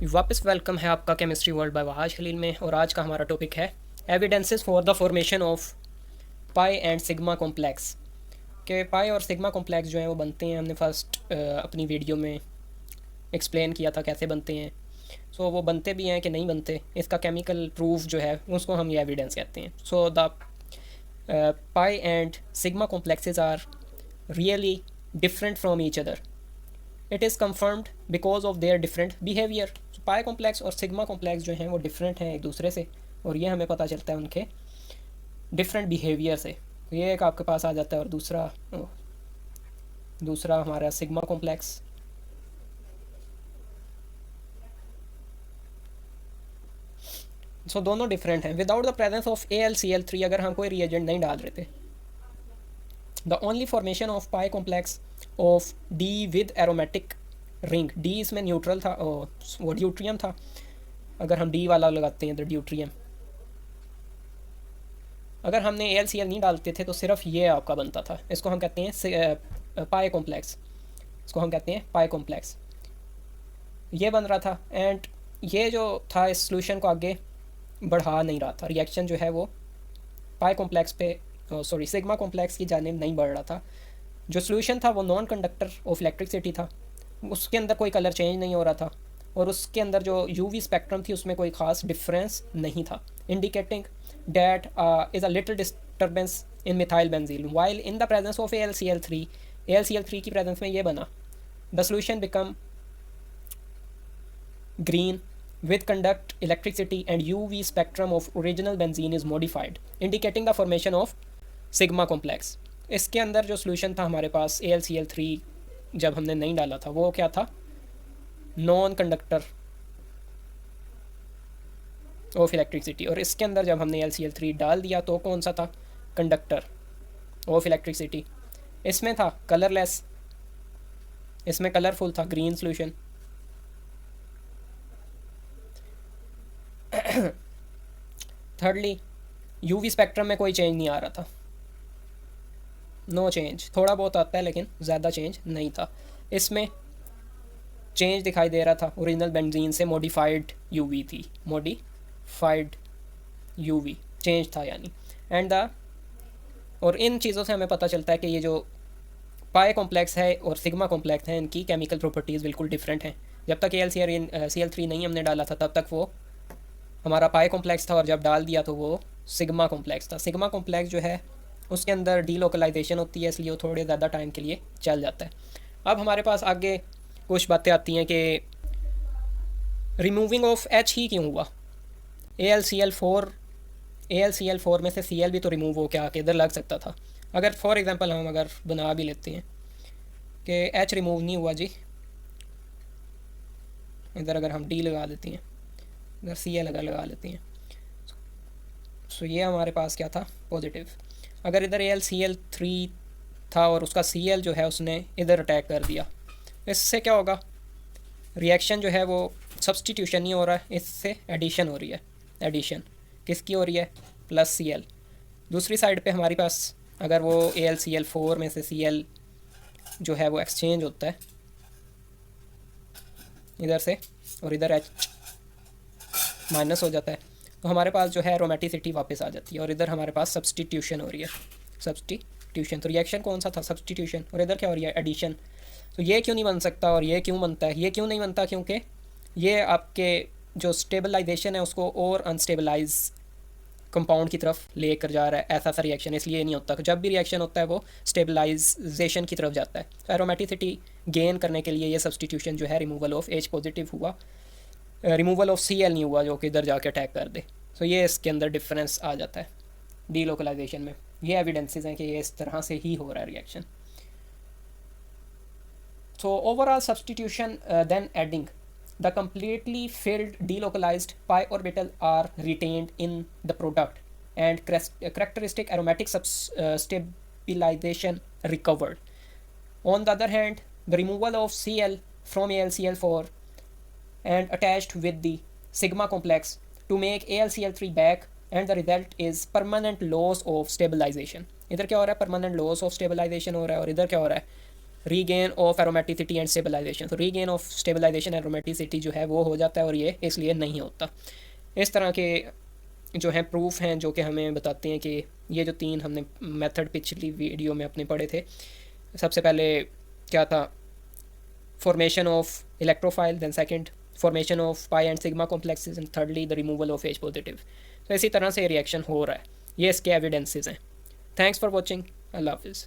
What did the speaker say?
वापस वेलकम है आपका chemistry world by Wahaj Khalil में। और आज का हमारा टॉपिक है evidences for the formation of pi and sigma complex. के पाई और सिग्मा कॉम्प्लेक्स जो हैं वो बनते हैं, हमने फर्स्ट अपनी वीडियो में एक्सप्लेन किया था कैसे बनते हैं। सो वो बनते भी हैं कि नहीं बनते, इसका केमिकल प्रूफ जो है उसको हम ये एविडेंस कहते हैं। So the pi and sigma complexes are really different from each other. It is confirmed because of their different behaviour. Pi complex और सिग्मा कॉम्प्लेक्स जो हैं वो डिफरेंट हैं एक दूसरे से, और ये हमें पता चलता है उनके डिफरेंट बिहेवियर से। तो ये एक आपके पास आ जाता है। और दूसरा हमारा सिग्मा कॉम्प्लेक्स। सो दोनों डिफरेंट हैं। Without the presence of AlCl3, अगर हम कोई रिएजेंट नहीं डाल रहे थे, the only formation of pi complex of D with aromatic ring. D इसमें न्यूट्रल था, वो ड्यूट्रियम था। अगर हम डी वाला लगाते हैं तो ड्यूट्रियम, अगर हमने AlCl नहीं डालते थे तो सिर्फ ये आपका बनता था। इसको हम कहते हैं पाई कॉम्प्लेक्स। इसको हम कहते हैं पाई कॉम्प्लेक्स। ये बन रहा था एंड ये जो था इस सोल्यूशन को आगे बढ़ा नहीं रहा था। रिएक्शन जो है वो पाई कॉम्प्लेक्स पे सिग्मा कॉम्प्लेक्स की जानिब नहीं बढ़ रहा था। जो सोल्यूशन था वो नॉन कंडक्टर ऑफ इलेक्ट्रिसिटी था, उसके अंदर कोई कलर चेंज नहीं हो रहा था, और उसके अंदर जो यूवी स्पेक्ट्रम थी उसमें कोई खास डिफरेंस नहीं था, indicating that is a little disturbance in methyl benzene while in the presence of AlCl3। AlCl3 की प्रेजेंस में ये बना, the solution become green with conduct electricity and UV spectrum of original benzene is modified, indicating the formation of sigma complex। इसके अंदर जो solution था हमारे पास AlCl3 जब हमने नहीं डाला था वो क्या था, नॉन कंडक्टर ऑफ इलेक्ट्रिसिटी। और इसके अंदर जब हमने AlCl3 डाल दिया तो कौन सा था, कंडक्टर ऑफ इलेक्ट्रिसिटी। इसमें था कलरलेस, इसमें कलरफुल था, green solution. Thirdly UV spectrum में कोई चेंज नहीं आ रहा था, नो चेंज। थोड़ा बहुत आता है लेकिन ज़्यादा चेंज नहीं था। इसमें चेंज दिखाई दे रहा था, ओरिजिनल बेंजीन से मॉडिफाइड यूवी थी, मॉडिफाइड यूवी चेंज था यानी। एंड द और इन चीज़ों से हमें पता चलता है कि ये जो पाई कॉम्प्लेक्स है और सिग्मा कॉम्प्लेक्स है इनकी केमिकल प्रॉपर्टीज़ बिल्कुल डिफरेंट हैं। जब तक AlCl3 नहीं हमने डाला था तब तक वो हमारा पाई कॉम्प्लेक्स था, और जब डाल दिया तो वो सिग्मा कॉम्प्लेक्स था। सिग्मा कॉम्प्लेक्स जो है उसके अंदर डीलोकलाइजेशन होती है, इसलिए वो थोड़े ज़्यादा टाइम के लिए चल जाता है। अब हमारे पास आगे कुछ बातें आती हैं कि रिमूविंग ऑफ H ही क्यों हुआ। AlCl4 में से Cl भी तो रिमूव हो के आके इधर लग सकता था। अगर फॉर एग्जांपल हम अगर बना भी लेते हैं कि H रिमूव नहीं हुआ जी, इधर अगर हम D लगा देते हैं, इधर Cl अगर लगा लेते हैं, सो ये हमारे पास क्या था, पॉजिटिव। अगर इधर AlCl3 था और उसका Cl जो है उसने इधर अटैक कर दिया, इससे क्या होगा, रिएक्शन जो है वो सब्सटीट्यूशन नहीं हो रहा है, इससे एडिशन हो रही है। एडिशन किसकी हो रही है, प्लस Cl। दूसरी साइड पे हमारे पास अगर वो AlCl4 में से Cl जो है वो एक्सचेंज होता है इधर से, और इधर H माइनस हो जाता है, तो हमारे पास जो है एरोमेटिसिटी वापस आ जाती है, और इधर हमारे पास सब्सटीट्यूशन हो रही है। सब्सटीट्यूशन, तो रिएक्शन कौन सा था, सब्सटीट्यूशन, और इधर क्या हो रही है, एडिशन। तो ये क्यों नहीं बन सकता और ये क्यों बनता है, ये क्यों नहीं बनता, क्योंकि ये आपके जो स्टेबलाइजेशन है उसको और अनस्टेबलाइज कंपाउंड की तरफ लेकर जा रहा है, ऐसा सा रिएक्शन इसलिए नहीं होता। जब भी रिएक्शन होता है वो स्टेबलाइजेशन की तरफ जाता है। तो एरोमेटिसिटी गेन करने के लिए ये सब्सटीट्यूशन जो है, रिमूवल ऑफ H पॉजिटिव हुआ, रिमूवल ऑफ Cl नहीं हुआ जो कि इधर जाके अटैक कर दे। तो ये इसके अंदर डिफरेंस आ जाता है डीलोकलाइजेशन में। ये एविडेंसेस हैं कि ये इस तरह से ही हो रहा है reaction. So overall substitution, then adding, the completely filled delocalized pi orbital are retained in the product and characteristic aromatic stabilization recovered. On the other hand, the removal of Cl from AlCl4 and attached with the sigma complex to make AlCl3 back, and the result is permanent loss of stabilization। इधर क्या हो रहा है, permanent loss of stabilization हो रहा है, और इधर क्या हो रहा है, regain of aromaticity and stabilisation. तो रीगेन ऑफ स्टेबलाइजेशन एरोमेटिसिटी जो है वो हो जाता है और ये इसलिए नहीं होता। इस तरह के जो हैं प्रूफ हैं जो कि हमें बताते हैं कि ये जो 3 हमने मेथड पिछली वीडियो में अपने पढ़े थे, सबसे पहले क्या था, formation of electrophile, then second formation of pi and sigma complexes, and thirdly the removal of H positive। तो इसी तरह से रिएक्शन हो रहा है, ये इसके एविडेंसेस हैं। थैंक्स फॉर वॉचिंग, अल्लाह हाफिज़।